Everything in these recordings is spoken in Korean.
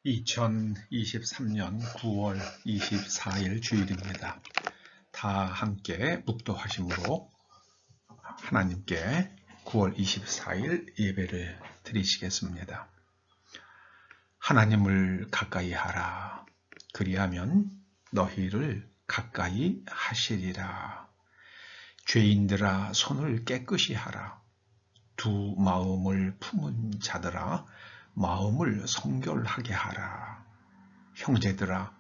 2023년 9월 24일 주일입니다. 다 함께 묵도하심으로 하나님께 9월 24일 예배를 드리시겠습니다. 하나님을 가까이 하라. 그리하면 너희를 가까이 하시리라. 죄인들아 손을 깨끗이 하라. 두 마음을 품은 자들아 마음을 성결하게 하라. 형제들아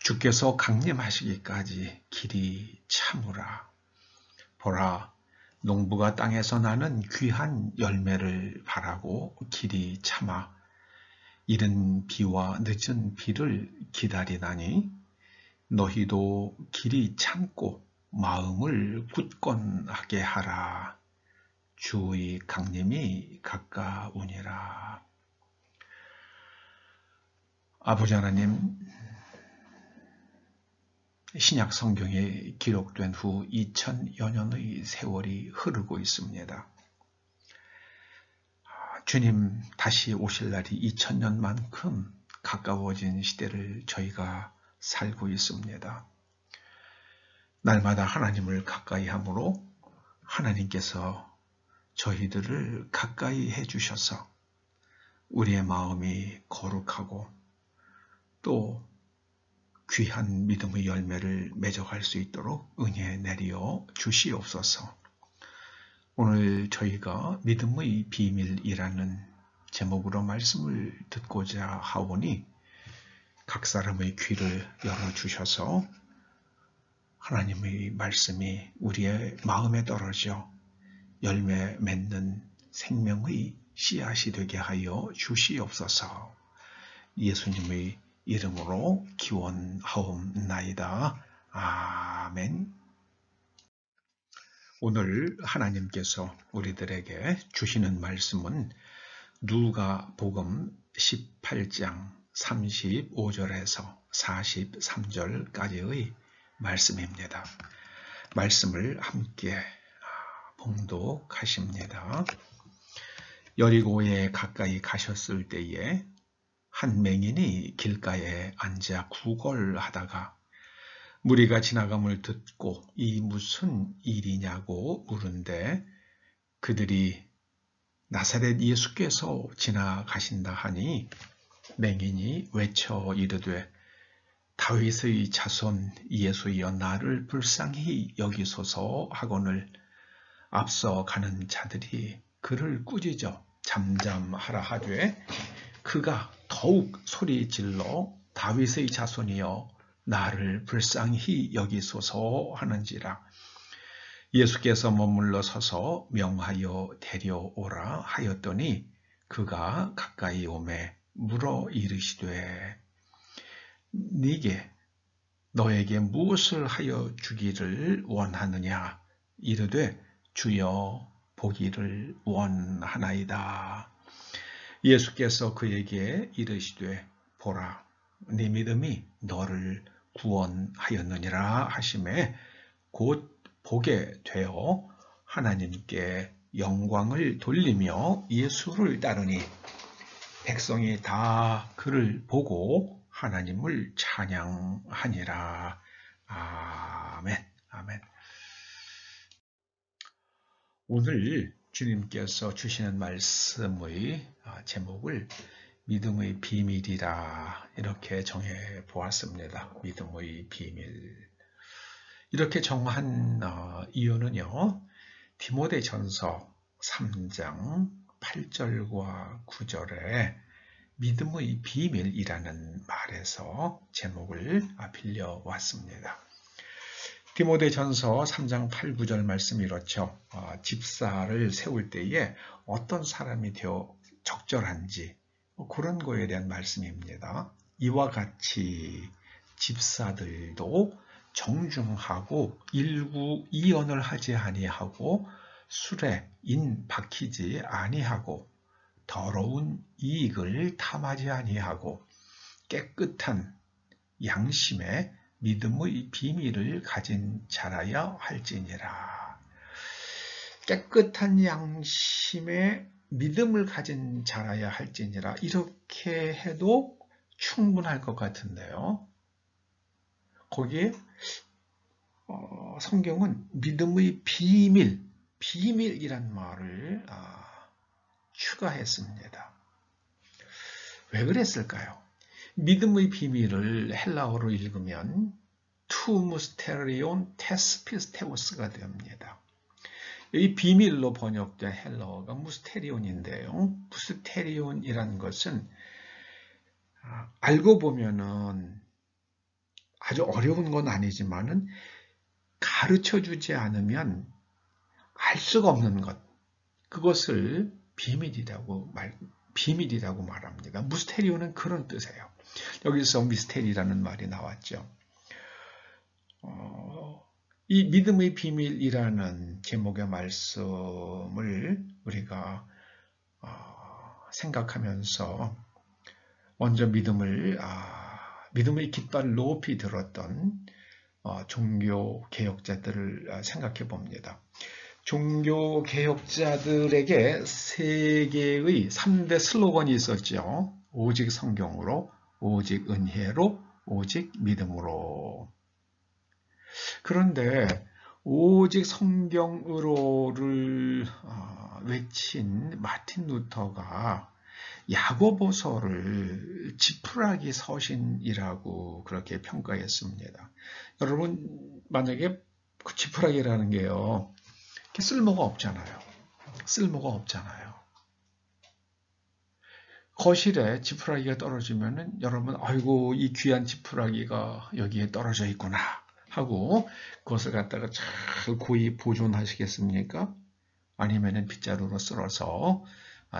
주께서 강림하시기까지 길이 참으라. 보라 농부가 땅에서 나는 귀한 열매를 바라고 길이 참아 이른 비와 늦은 비를 기다리나니 너희도 길이 참고 마음을 굳건하게 하라. 주의 강림이 가까우니라. 아버지 하나님, 신약 성경에 기록된 후 2000여 년의 세월이 흐르고 있습니다. 주님 다시 오실 날이 2000년만큼 가까워진 시대를 저희가 살고 있습니다. 날마다 하나님을 가까이 함으로 하나님께서 저희들을 가까이 해주셔서 우리의 마음이 거룩하고 또 귀한 믿음의 열매를 맺어갈 수 있도록 은혜 내리어 주시옵소서. 오늘 저희가 믿음의 비밀이라는 제목으로 말씀을 듣고자 하오니 각 사람의 귀를 열어주셔서 하나님의 말씀이 우리의 마음에 떨어져 열매 맺는 생명의 씨앗이 되게 하여 주시옵소서. 예수님의 이름으로 기원하옵나이다. 아멘. 오늘 하나님께서 우리들에게 주시는 말씀은 누가복음 18장 35절에서 43절까지의 말씀입니다. 말씀을 함께 봉독하십니다. 여리고에 가까이 가셨을 때에 한 맹인이 길가에 앉아 구걸하다가 무리가 지나감을 듣고 이 무슨 일이냐고 물은데 그들이 나사렛 예수께서 지나가신다 하니 맹인이 외쳐 이르되 다윗의 자손 예수여 나를 불쌍히 여기소서 하거늘 앞서 가는 자들이 그를 꾸짖어 잠잠하라 하되 그가 더욱 소리 질러 다윗의 자손이여 나를 불쌍히 여기소서 하는지라. 예수께서 머물러 서서 명하여 데려오라 하였더니 그가 가까이 오매 물어 이르시되 너에게 무엇을 하여 주기를 원하느냐. 이르되 주여 보기를 원하나이다. 예수께서 그에게 이르시되 보라 네 믿음이 너를 구원하였느니라 하시매 곧 보게 되어 하나님께 영광을 돌리며 예수를 따르니 백성이 다 그를 보고 하나님을 찬양하니라. 아멘. 아멘. 오늘 주님께서 주시는 말씀의 제목을 믿음의 비밀이라 이렇게 정해 보았습니다. 믿음의 비밀. 이렇게 정한 이유는요. 디모데전서 3장 8절과 9절에 믿음의 비밀이라는 말에서 제목을 빌려왔습니다. 디모데전서 3장 8, 9절 말씀이 이렇죠. 집사를 세울 때에 어떤 사람이 되어 적절한지 그런 거에 대한 말씀입니다. 이와 같이 집사들도 정중하고 일구이연을 하지 아니하고 술에 인 박히지 아니하고 더러운 이익을 탐하지 아니하고 깨끗한 양심에 믿음의 비밀을 가진 자라야 할지니라. 깨끗한 양심에 믿음을 가진 자라야 할지니라. 이렇게 해도 충분할 것 같은데요. 거기에 성경은 믿음의 비밀이란 말을 추가했습니다. 왜 그랬을까요? 믿음의 비밀을 헬라어로 읽으면 투 무스테리온 테스피스테오스가 됩니다. 이 비밀로 번역된 헬라어가 무스테리온인데요. 무스테리온이라는 것은 알고 보면은 아주 어려운 건 아니지만은 가르쳐 주지 않으면 알 수가 없는 것, 그것을 비밀이라고 말합니다. 무스테리온은 그런 뜻이에요. 여기서 미스테리라는 말이 나왔죠. 이 믿음의 비밀이라는 제목의 말씀을 우리가 생각하면서 먼저 믿음의 깃발을 높이 들었던 종교 개혁자들을 생각해 봅니다. 종교 개혁자들에게 세 개의 3대 슬로건이 있었죠. 오직 성경으로, 오직 은혜로, 오직 믿음으로. 그런데 오직 성경으로를 외친 마틴 루터가 야고보서를 지푸라기 서신이라고 그렇게 평가했습니다. 여러분, 만약에 그 지푸라기라는 게요, 쓸모가 없잖아요. 거실에 지푸라기가 떨어지면은 여러분, 아이고, 이 귀한 지푸라기가 여기에 떨어져 있구나 하고 그것을 갖다가 잘 고이 보존하시겠습니까? 아니면은 빗자루로 쓸어서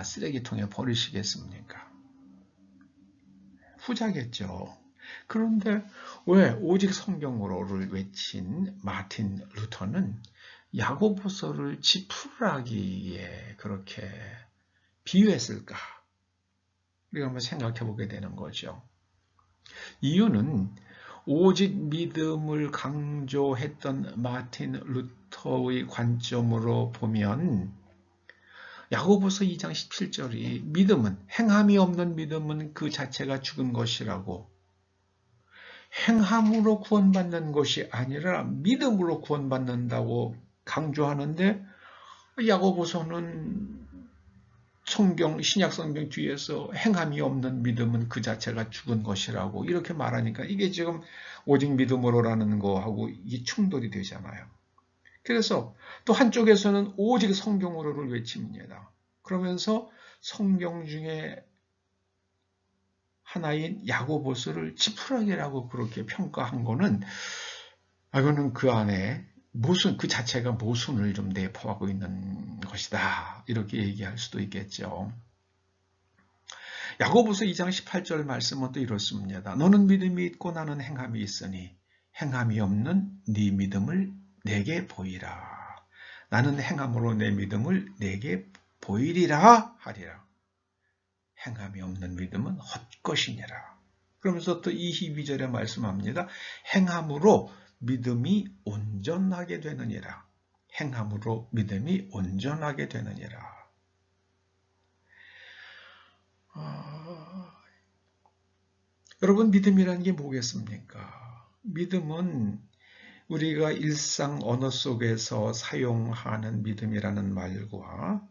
쓰레기통에 버리시겠습니까? 후자겠죠. 그런데 왜 오직 성경으로를 외친 마틴 루터는 야고보서를 지푸라기에 그렇게 비유했을까? 우리가 한번 생각해 보게 되는 거죠. 이유는 오직 믿음을 강조했던 마틴 루터의 관점으로 보면 야고보서 2장 17절이 믿음은, 행함이 없는 믿음은 그 자체가 죽은 것이라고, 행함으로 구원받는 것이 아니라 믿음으로 구원받는다고 강조하는데, 야고보서는 신약 성경 뒤에서 행함이 없는 믿음은 그 자체가 죽은 것이라고 이렇게 말하니까 이게 지금 오직 믿음으로라는 거하고 이게 충돌이 되잖아요. 그래서 또 한쪽에서는 오직 성경으로를 외칩니다. 그러면서 성경 중에 하나인 야고보서를 지푸라기라고 그렇게 평가한 거는, 이거는 그 안에 그 자체가 모순을 좀 내포하고 있는 것이다, 이렇게 얘기할 수도 있겠죠. 야고보서 2장 18절 말씀은 또 이렇습니다. 너는 믿음이 있고 나는 행함이 있으니 행함이 없는 네 믿음을 내게 보이라. 나는 행함으로 내 믿음을 내게 보이리라 하리라. 행함이 없는 믿음은 헛것이니라. 그러면서 또 22절에 말씀합니다. 행함으로 믿음이 온전하게 되느니라. 행함으로 믿음이 온전하게 되느니라. 여러분, 믿음이라는 게 뭐겠습니까? 믿음은 우리가 일상 언어 속에서 사용하는 믿음이라는 말과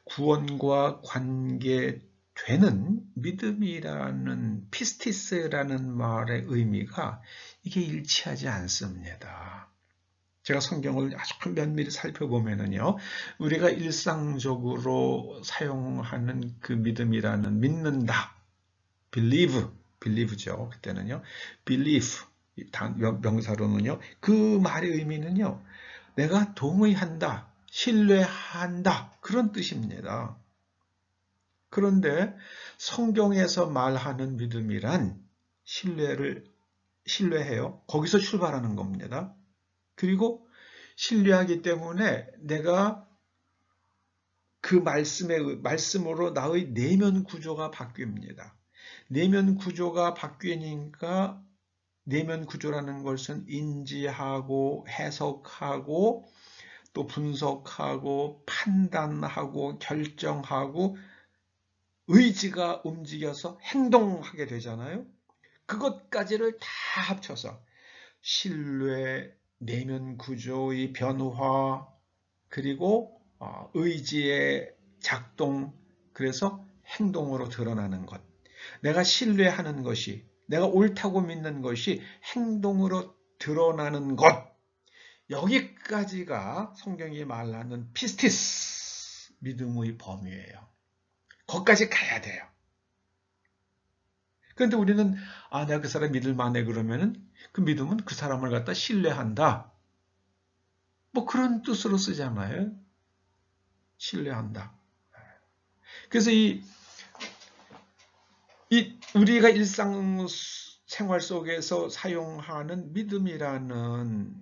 구원과 관계되는 믿음이라는 피스티스라는 말의 의미가 이게 일치하지 않습니다. 제가 성경을 아주 면밀히 살펴보면은요, 우리가 일상적으로 사용하는 그 믿음이라는 믿는다, believe죠. 그때는요, belief 명사로는요, 그 말의 의미는요, 내가 동의한다, 신뢰한다, 그런 뜻입니다. 그런데 성경에서 말하는 믿음이란 신뢰해요. 거기서 출발하는 겁니다. 그리고 신뢰하기 때문에 내가 그 말씀으로 나의 내면 구조가 바뀝니다. 내면 구조가 바뀌니까, 내면 구조라는 것은 인지하고 해석하고 또 분석하고 판단하고 결정하고 의지가 움직여서 행동하게 되잖아요. 그것까지를 다 합쳐서 신뢰, 내면 구조의 변화, 그리고 의지의 작동, 그래서 행동으로 드러나는 것. 내가 신뢰하는 것이, 내가 옳다고 믿는 것이 행동으로 드러나는 것. 여기까지가 성경이 말하는 피스티스, 믿음의 범위예요. 거기까지 가야 돼요. 그런데 우리는 내가 그 사람 믿을 만해 그러면은 그 믿음은 그 사람을 갖다 신뢰한다. 뭐 그런 뜻으로 쓰잖아요. 신뢰한다. 그래서 우리가 일상생활 속에서 사용하는 믿음이라는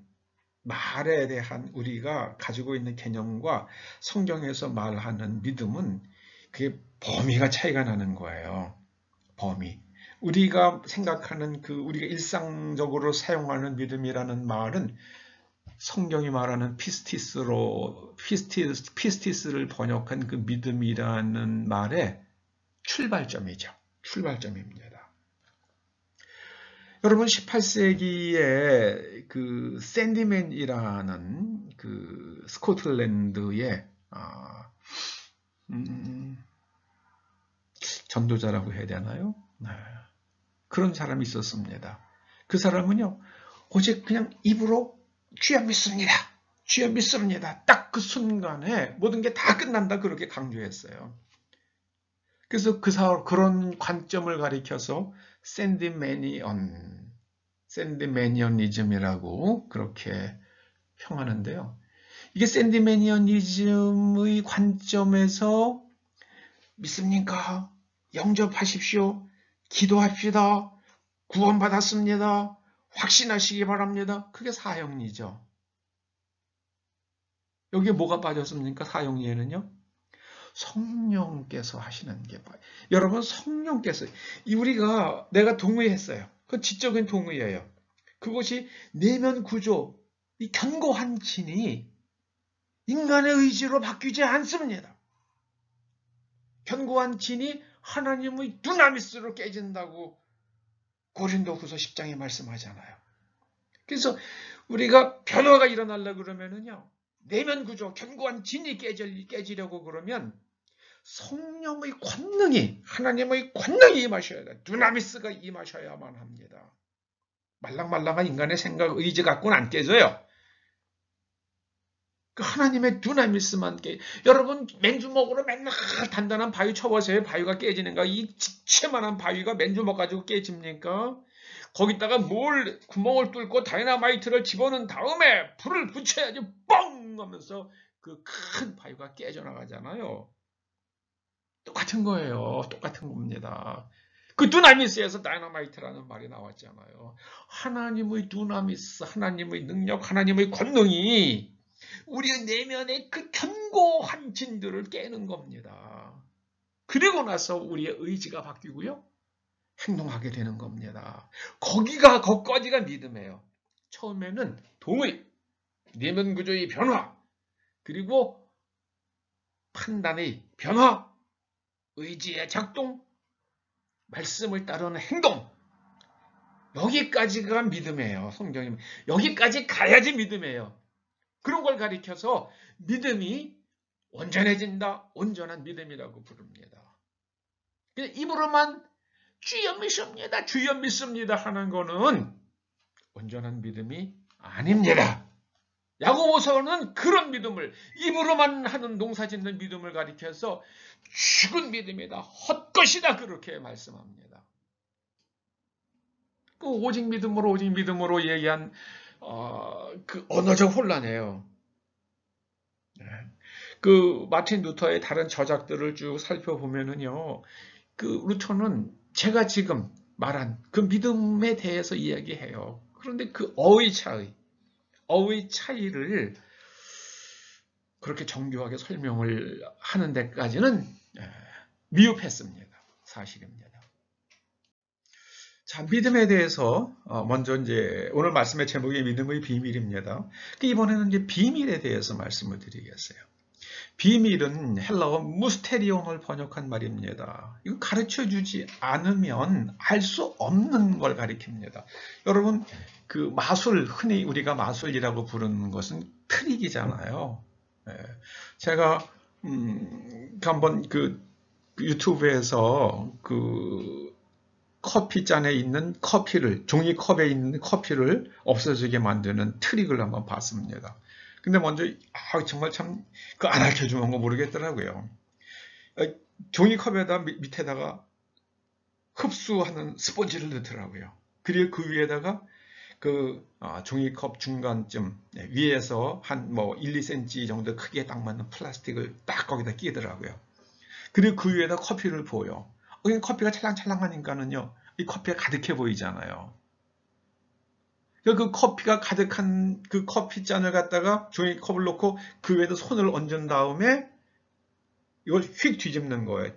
말에 대한 우리가 가지고 있는 개념과 성경에서 말하는 믿음은 그게 범위가 차이가 나는 거예요. 범위. 우리가 생각하는 우리가 일상적으로 사용하는 믿음이라는 말은 성경이 말하는 피스티스를 번역한 그 믿음이라는 말의 출발점이죠. 출발점입니다. 여러분 18세기에 그 샌디맨이라는 그 스코틀랜드의 전도자라고 해야 되나요? 네. 그런 사람이 있었습니다. 그 사람은요, 오직 그냥 입으로 주여 믿습니다. 주여 믿습니다. 딱 그 순간에 모든 게 다 끝난다 그렇게 강조했어요. 그래서 그런 관점을 가리켜서 샌디매니언이즘이라고 그렇게 평하는데요. 이게 샌디매니언이즘의 관점에서 믿습니까? 영접하십시오. 기도합시다. 구원받았습니다. 확신하시기 바랍니다. 그게 사형리죠. 여기에 뭐가 빠졌습니까? 사형리에는요. 성령께서 하시는 게 여러분 성령께서 내가 동의했어요. 그건 지적인 동의예요. 그것이 내면 구조, 이 견고한 진이 인간의 의지로 바뀌지 않습니다. 견고한 진이 하나님의 두나미스로 깨진다고 고린도후서 10장에 말씀하잖아요. 그래서 우리가 변화가 일어나려고 그러면은요, 내면 구조, 견고한 진이 깨지려고 그러면 성령의 권능이, 하나님의 권능이 임하셔야 돼요. 두나미스가 임하셔야만 합니다. 말랑말랑한 인간의 생각, 의지 갖고는 안 깨져요. 그 하나님의 두나미스만 여러분 맨주먹으로 맨날 단단한 바위 쳐보세요. 바위가 깨지는가? 이 지체만한 바위가 맨주먹 가지고 깨집니까? 거기다가 구멍을 뚫고 다이너마이트를 집어넣은 다음에 불을 붙여야지 뻥 하면서 그 큰 바위가 깨져나가잖아요. 똑같은 거예요. 똑같은 겁니다. 그 두나미스에서 다이너마이트라는 말이 나왔잖아요. 하나님의 두나미스, 하나님의 능력, 하나님의 권능이 우리의 내면의 그 견고한 진들을 깨는 겁니다. 그리고 나서 우리의 의지가 바뀌고요. 행동하게 되는 겁니다. 거기까지가 믿음이에요. 처음에는 동의, 내면 구조의 변화, 그리고 판단의 변화, 의지의 작동, 말씀을 따르는 행동. 여기까지가 믿음이에요. 성경이. 여기까지 가야지 믿음이에요. 그런 걸 가리켜서 믿음이 온전해진다. 온전한 믿음이라고 부릅니다. 입으로만 주여 믿습니다. 주여 믿습니다 하는 거는 온전한 믿음이 아닙니다. 야고보서는 그런 믿음을, 입으로만 하는 농사짓는 믿음을 가리켜서 죽은 믿음이다. 헛것이다. 그렇게 말씀합니다. 그 오직 믿음으로 얘기한 그 언어적 혼란이에요. 그 마틴 루터의 다른 저작들을 쭉 살펴보면은요, 그 루터는 제가 지금 말한 그 믿음에 대해서 이야기해요. 그런데 그 어의 차이를 그렇게 정교하게 설명을 하는 데까지는 미흡했습니다. 사실입니다. 자, 믿음에 대해서 먼저 이제 오늘 말씀의 제목이 믿음의 비밀입니다. 이번에는 이제 비밀에 대해서 말씀을 드리겠어요. 비밀은 헬라어 무스테리온을 번역한 말입니다. 이거 가르쳐주지 않으면 알 수 없는 걸 가리킵니다. 여러분, 그 마술, 흔히 우리가 마술이라고 부르는 것은 트릭이잖아요. 예. 제가 한번 그 유튜브에서 그 커피잔에 있는 커피를, 종이컵에 있는 커피를 없어지게 만드는 트릭을 한번 봤습니다. 근데 먼저 정말 참 그 안 알려주면 거 모르겠더라고요. 종이컵에다 밑에다가 흡수하는 스펀지를 넣더라고요. 그리고 그 위에다가 그 종이컵 중간쯤 위에서 한 뭐 1, 2cm 정도 크기에 딱 맞는 플라스틱을 딱 거기다 끼더라고요. 그리고 그 위에다 커피를 부어요. 커피가 찰랑찰랑하니까는요, 이 커피가 가득해 보이잖아요. 그 커피가 가득한 그 커피잔을 갖다가 종이컵을 놓고 그 위에다 손을 얹은 다음에 이걸 휙 뒤집는 거예요.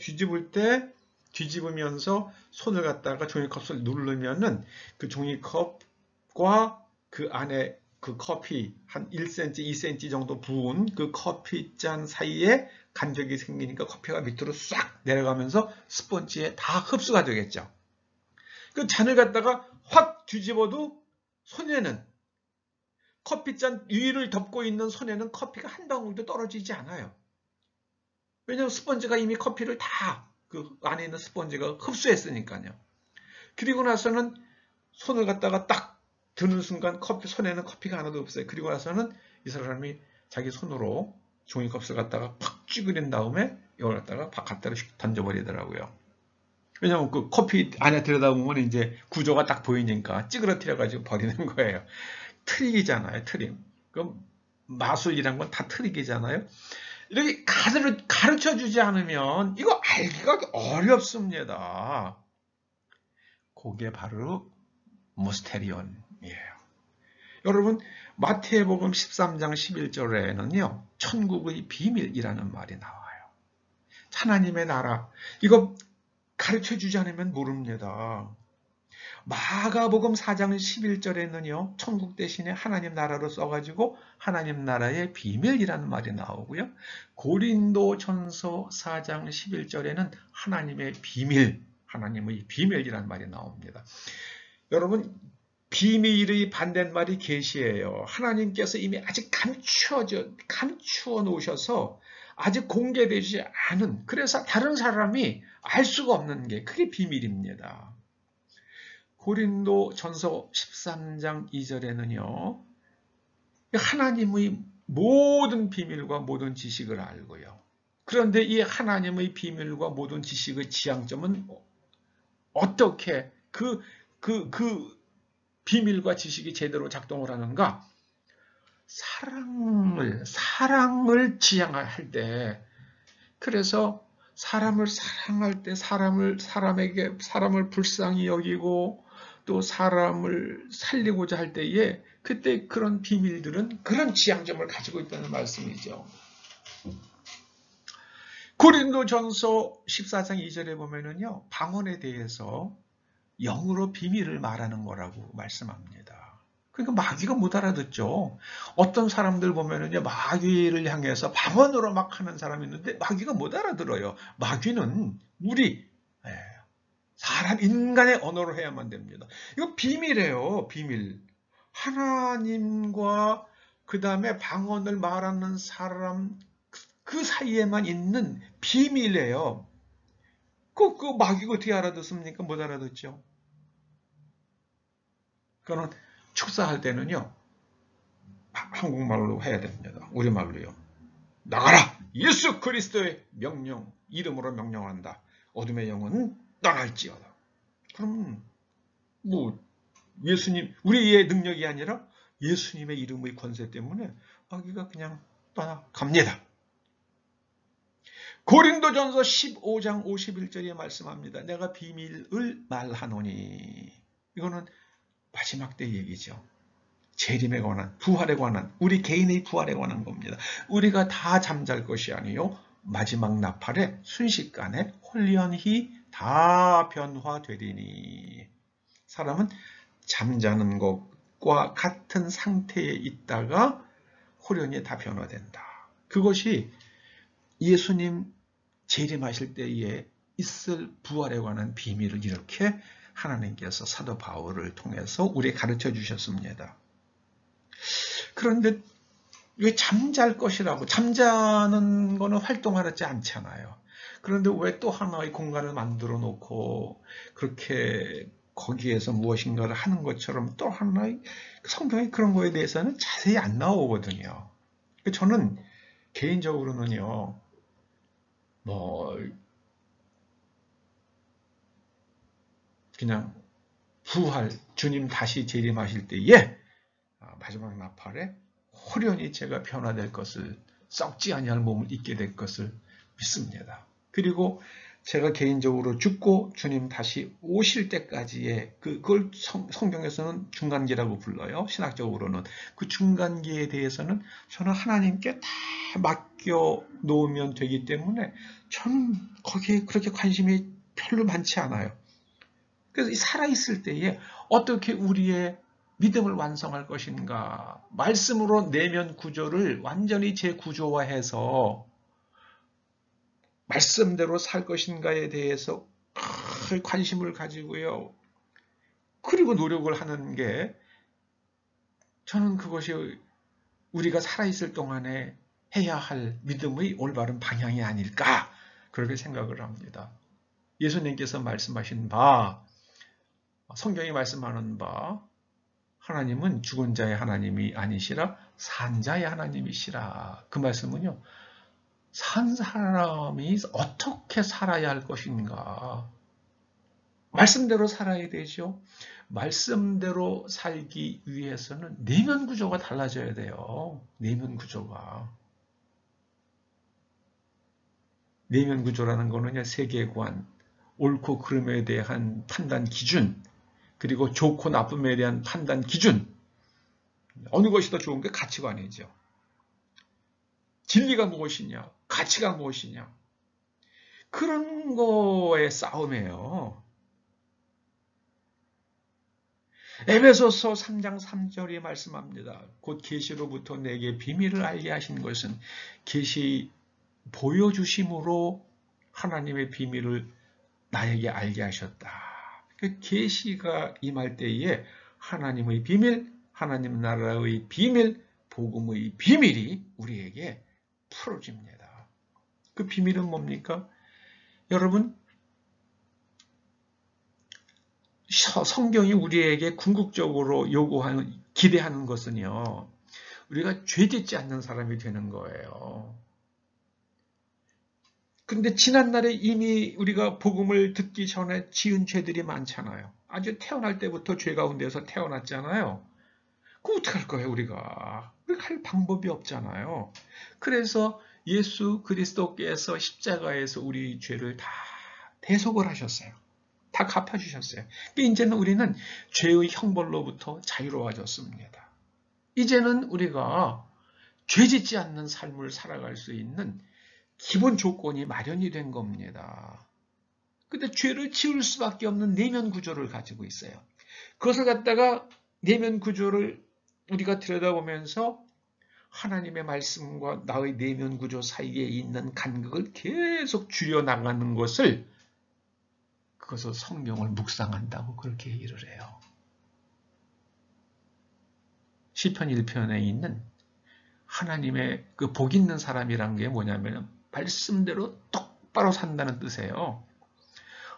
뒤집으면서 손을 갖다가 종이컵을 누르면은 그 종이컵과 그 안에 그 커피 한 1cm, 2cm 정도 부은 그 커피잔 사이에 간격이 생기니까 커피가 밑으로 싹 내려가면서 스펀지에 다 흡수가 되겠죠. 그 잔을 갖다가 확 뒤집어도 손에는 커피잔 위를 덮고 있는 손에는 커피가 한 방울도 떨어지지 않아요. 왜냐하면 스펀지가 이미 커피를 다 그 안에 있는 스펀지가 흡수했으니까요. 그리고 나서는 손을 갖다가 딱 드는 순간 손에는 커피가 하나도 없어요. 그리고 나서는 이 사람이 자기 손으로 종이컵을 갖다가 팍 찌그린 다음에 이걸 갖다가 바깥으로 던져버리더라고요. 왜냐하면 그 커피 안에 들여다보면 이제 구조가 딱 보이니까 찌그러뜨려가지고 버리는 거예요. 트릭이잖아요, 트릭. 그럼 마술이란 건 다 트릭이잖아요. 이렇게 가르쳐주지 않으면 이거 알기가 어렵습니다. 그게 바로 무스테리온이에요. 여러분, 마태복음 13장 11절에는요, 천국의 비밀이라는 말이 나와요. 하나님의 나라, 이거 가르쳐주지 않으면 모릅니다. 마가복음 4장 11절에는요, 천국 대신에 하나님 나라로 써가지고 하나님 나라의 비밀이라는 말이 나오고요. 고린도전서 4장 11절에는 하나님의 비밀, 하나님의 비밀이라는 말이 나옵니다. 여러분, 비밀의 반대말이 계시예요. 하나님께서 이미 아직 감추어 놓으셔서 아직 공개되지 않은, 그래서 다른 사람이 알 수가 없는 게 그게 비밀입니다. 고린도전서 13장 2절에는요. 하나님의 모든 비밀과 모든 지식을 알고요. 그런데 이 하나님의 비밀과 모든 지식의 지향점은 어떻게 그 비밀과 지식이 제대로 작동을 하는가? 사랑을 지향할 때, 그래서 사람을 사랑할 때 사람을 불쌍히 여기고 또 사람을 살리고자 할 때에 그때 그런 비밀들은 그런 지향점을 가지고 있다는 말씀이죠. 고린도전서 14장 2절에 보면은요, 방언에 대해서 영으로 비밀을 말하는 거라고 말씀합니다. 그러니까 마귀가 못 알아듣죠. 어떤 사람들 보면은요, 마귀를 향해서 방언으로 막 하는 사람이 있는데 마귀가 못 알아들어요. 마귀는 사람, 인간의 언어로 해야만 됩니다. 이거 비밀이에요, 비밀. 하나님과 그 다음에 방언을 말하는 사람, 그 사이에만 있는 비밀이에요. 그 마귀가 어떻게 알아듣습니까? 못 알아듣죠. 그거는 축사할 때는요, 한국말로 해야 됩니다. 우리말로요. 나가라! 예수 그리스도의 명령, 이름으로 명령한다. 어둠의 영은 떠날지어다. 그럼 예수님, 우리의 능력이 아니라 예수님의 이름의 권세 때문에 마귀가 그냥 떠나갑니다. 고린도전서 15장 51절에 말씀합니다. 내가 비밀을 말하노니. 이거는 마지막 때 얘기죠. 재림에 관한, 부활에 관한, 우리 개인의 부활에 관한 겁니다. 우리가 다 잠잘 것이 아니요 마지막 나팔에 순식간에 홀연히 다 변화되리니. 사람은 잠자는 것과 같은 상태에 있다가 홀연히 다 변화된다. 그것이 예수님 재림하실 때에 있을 부활에 관한 비밀을 이렇게 하나님께서 사도 바울을 통해서 우리에게 가르쳐 주셨습니다. 그런데 왜 잠잘 것이라고, 잠자는 거는 활동하지 않잖아요. 그런데 왜 또 하나의 공간을 만들어 놓고 그렇게 거기에서 무엇인가를 하는 것처럼 또 하나의, 성경에 그런 거에 대해서는 자세히 안 나오거든요. 저는 개인적으로는요, 뭐 그냥 부활, 주님 다시 재림하실 때에 마지막 나팔에 호련히 제가 변화될 것을, 썩지 아니할 몸을 입게 될 것을 믿습니다. 그리고 제가 개인적으로 죽고 주님 다시 오실 때까지의 그걸 성경에서는 중간기라고 불러요. 신학적으로는 그 중간기에 대해서는 저는 하나님께 다 맡겨 놓으면 되기 때문에 저는 거기에 그렇게 관심이 별로 많지 않아요. 그래서 살아있을 때에 어떻게 우리의 믿음을 완성할 것인가, 말씀으로 내면 구조를 완전히 재구조화해서 말씀대로 살 것인가에 대해서 큰 관심을 가지고요. 그리고 노력을 하는 게, 저는 그것이 우리가 살아있을 동안에 해야 할 믿음의 올바른 방향이 아닐까, 그렇게 생각을 합니다. 예수님께서 말씀하신 바, 성경이 말씀하는 바, 하나님은 죽은 자의 하나님이 아니시라 산 자의 하나님이시라. 그 말씀은요, 산 사람이 어떻게 살아야 할 것인가, 말씀대로 살아야 되죠. 말씀대로 살기 위해서는 내면 구조가 달라져야 돼요. 내면 구조가. 내면 구조라는 거는 세계관, 옳고 그름에 대한 판단 기준, 그리고 좋고 나쁨에 대한 판단 기준, 어느 것이 더 좋은 게 가치관이죠. 진리가 무엇이냐, 가치가 무엇이냐, 그런 거의 싸움이에요. 에베소서 3장 3절이 말씀합니다. 곧 계시로부터 내게 비밀을 알게 하신 것은 계시 보여주심으로 하나님의 비밀을 나에게 알게 하셨다. 그 계시가 임할 때에 하나님의 비밀, 하나님 나라의 비밀, 복음의 비밀이 우리에게 풀어집니다. 그 비밀은 뭡니까? 여러분, 성경이 우리에게 궁극적으로 요구하는, 기대하는 것은요, 우리가 죄짓지 않는 사람이 되는 거예요. 근데 지난날에 이미 우리가 복음을 듣기 전에 지은 죄들이 많잖아요. 아주 태어날 때부터 죄 가운데서 태어났잖아요. 그거 어떡할 거예요, 우리가? 우리가 할 방법이 없잖아요. 그래서 예수 그리스도께서 십자가에서 우리 죄를 다 대속을 하셨어요. 다 갚아주셨어요. 이제는 우리는 죄의 형벌로부터 자유로워졌습니다. 이제는 우리가 죄짓지 않는 삶을 살아갈 수 있는 기본 조건이 마련이 된 겁니다. 근데 죄를 지을 수밖에 없는 내면 구조를 가지고 있어요. 그것을 갖다가 내면 구조를 우리가 들여다보면서 하나님의 말씀과 나의 내면 구조 사이에 있는 간극을 계속 줄여나가는 것을, 그것을 성경을 묵상한다고 그렇게 얘기를 해요. 시편 1편에 있는 하나님의 그 복 있는 사람이란 게 뭐냐면 말씀대로 똑바로 산다는 뜻이에요.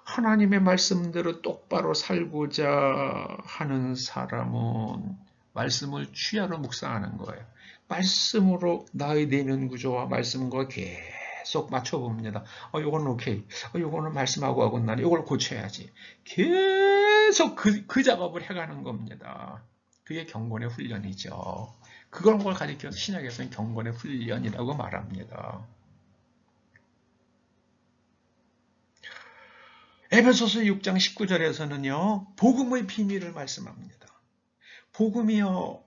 하나님의 말씀대로 똑바로 살고자 하는 사람은 말씀을 취하로 묵상하는 거예요. 말씀으로 나의 내면 구조와 말씀과 계속 맞춰봅니다. 요거는 오케이. 요거는 말씀하고 어긋나네. 요걸 고쳐야지. 계속 그 작업을 해가는 겁니다. 그게 경건의 훈련이죠. 그런 걸 가리켜서 신약에서는 경건의 훈련이라고 말합니다. 에베소서 6장 19절에서는요, 복음의 비밀을 말씀합니다. 복음이요,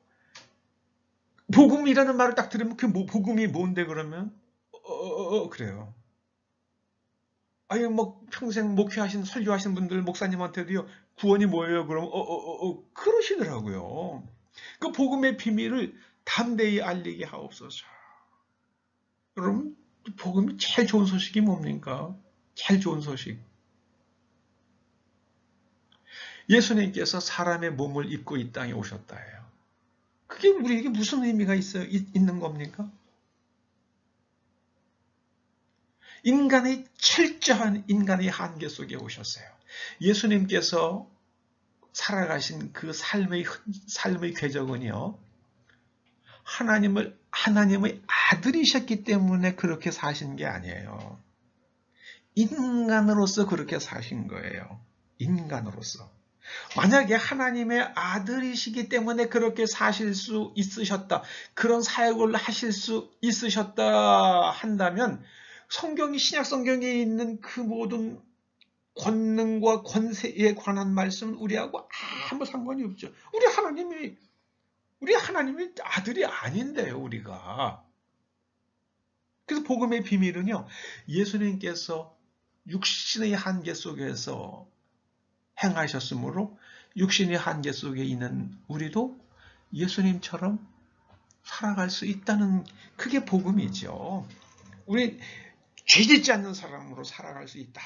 복음이라는 말을 딱 들으면 그 복음이 뭔데 그러면 그래요. 아니 뭐 평생 목회하신 설교하신 분들 목사님한테도요, 구원이 뭐예요? 그러면 그러시더라고요. 그 복음의 비밀을 담대히 알리게 하옵소서. 여러분, 복음이 제일 좋은 소식이 뭡니까? 제일 좋은 소식. 예수님께서 사람의 몸을 입고 이 땅에 오셨다예요. 그게 우리에게 무슨 의미가 있는 겁니까? 인간의 철저한 인간의 한계 속에 오셨어요. 예수님께서 살아가신 그 삶의 궤적은요, 하나님의 아들이셨기 때문에 그렇게 사신 게 아니에요. 인간으로서 그렇게 사신 거예요. 인간으로서. 만약에 하나님의 아들이시기 때문에 그렇게 사실 수 있으셨다, 그런 사역을 하실 수 있으셨다 한다면 성경이, 신약 성경에 있는 그 모든 권능과 권세에 관한 말씀은 우리하고 아무 상관이 없죠. 우리 하나님의 아들이 아닌데요, 우리가. 그래서 복음의 비밀은요, 예수님께서 육신의 한계 속에서 행하셨으므로 육신의 한계 속에 있는 우리도 예수님처럼 살아갈 수 있다는, 그게 복음이죠. 우리 죄짓지 않는 사람으로 살아갈 수 있다.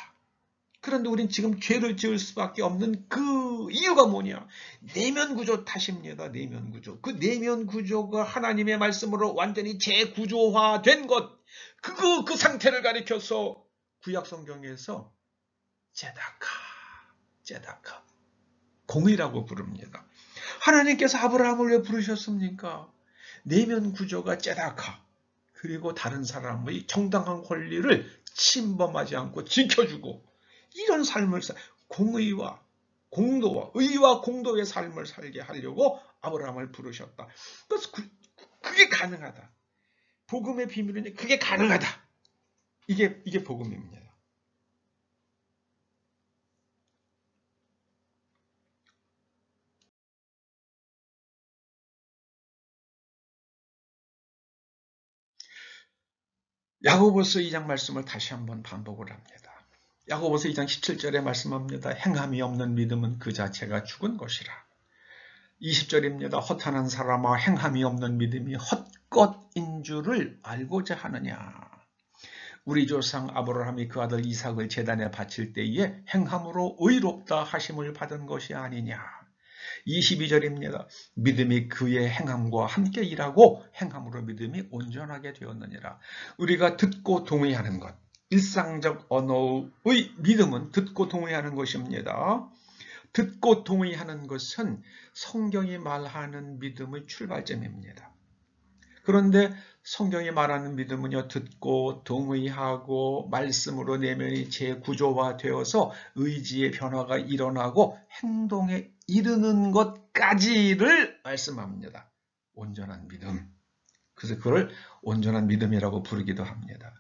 그런데 우린 지금 죄를 지을 수밖에 없는 그 이유가 뭐냐? 내면 구조 탓입니다. 내면 구조. 그 내면 구조가 하나님의 말씀으로 완전히 재구조화된 것, 그 상태를 가리켜서 구약 성경에서 제다카, 공의라고 부릅니다. 하나님께서 아브라함을 왜 부르셨습니까? 내면 구조가 제다카, 그리고 다른 사람의 정당한 권리를 침범하지 않고 지켜주고, 이런 삶을 공의와 공도와 의와 공도의 삶을 살게 하려고 아브라함을 부르셨다. 그래서 그게 가능하다. 복음의 비밀은 그게 가능하다. 이게 복음입니다. 야고보서 2장 말씀을 다시 한번 반복을 합니다. 야고보서 2장 17절에 말씀합니다. 행함이 없는 믿음은 그 자체가 죽은 것이라. 20절입니다. 허탄한 사람아, 행함이 없는 믿음이 헛것인 줄을 알고자 하느냐. 우리 조상 아브라함이 그 아들 이삭을 제단에 바칠 때에 행함으로 의롭다 하심을 받은 것이 아니냐. 22절입니다. 믿음이 그의 행함과 함께 일하고 행함으로 믿음이 온전하게 되었느니라. 우리가 듣고 동의하는 것, 일상적 언어의 믿음은 듣고 동의하는 것입니다. 듣고 동의하는 것은 성경이 말하는 믿음의 출발점입니다. 그런데 성경이 말하는 믿음은요, 듣고 동의하고 말씀으로 내면이 재구조화되어서 의지의 변화가 일어나고 행동에 이르는 것까지를 말씀합니다. 온전한 믿음. 그래서 그걸 온전한 믿음이라고 부르기도 합니다.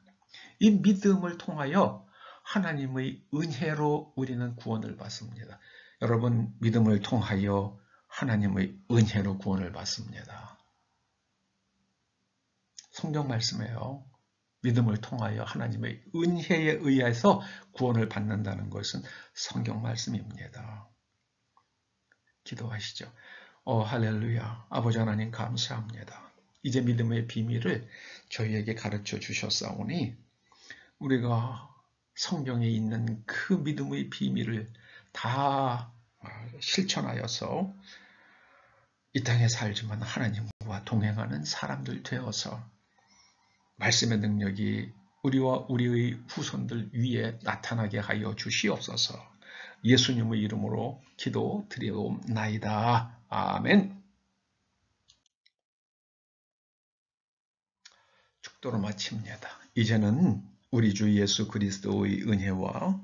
이 믿음을 통하여 하나님의 은혜로 우리는 구원을 받습니다. 여러분, 믿음을 통하여 하나님의 은혜로 구원을 받습니다. 성경 말씀이에요. 믿음을 통하여 하나님의 은혜에 의해서 구원을 받는다는 것은 성경 말씀입니다. 기도하시죠. 할렐루야. 아버지 하나님 감사합니다. 이제 믿음의 비밀을 저희에게 가르쳐 주셨사오니 우리가 성경에 있는 그 믿음의 비밀을 다 실천하여서 이 땅에 살지만 하나님과 동행하는 사람들 되어서 말씀의 능력이 우리와 우리의 후손들 위에 나타나게 하여 주시옵소서. 예수님의 이름으로 기도 드리옵나이다. 아멘. 축도로 마칩니다. 이제는 우리 주 예수 그리스도의 은혜와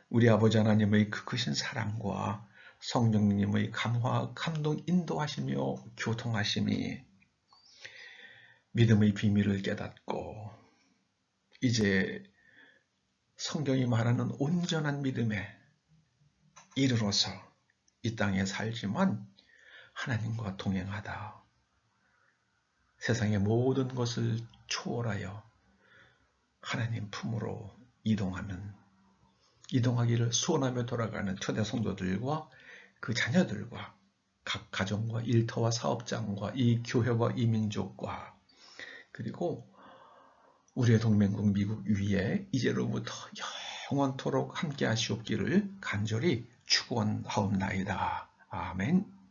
우리 아버지 하나님의 그 크신 사랑과 성령님의 감화, 감동, 인도하시며 교통하심이 믿음의 비밀을 깨닫고 이제 성경이 말하는 온전한 믿음에 이르러서 이 땅에 살지만 하나님과 동행하다. 세상의 모든 것을 초월하여 하나님 품으로 이동하기를 소원하며 돌아가는 초대 성도들과 그 자녀들과 각 가정과 일터와 사업장과 이 교회와 이 민족과 그리고 우리의 동맹국 미국 위에 이제로부터 영원토록 함께 하시옵기를 간절히 축원하옵나이다. 아멘.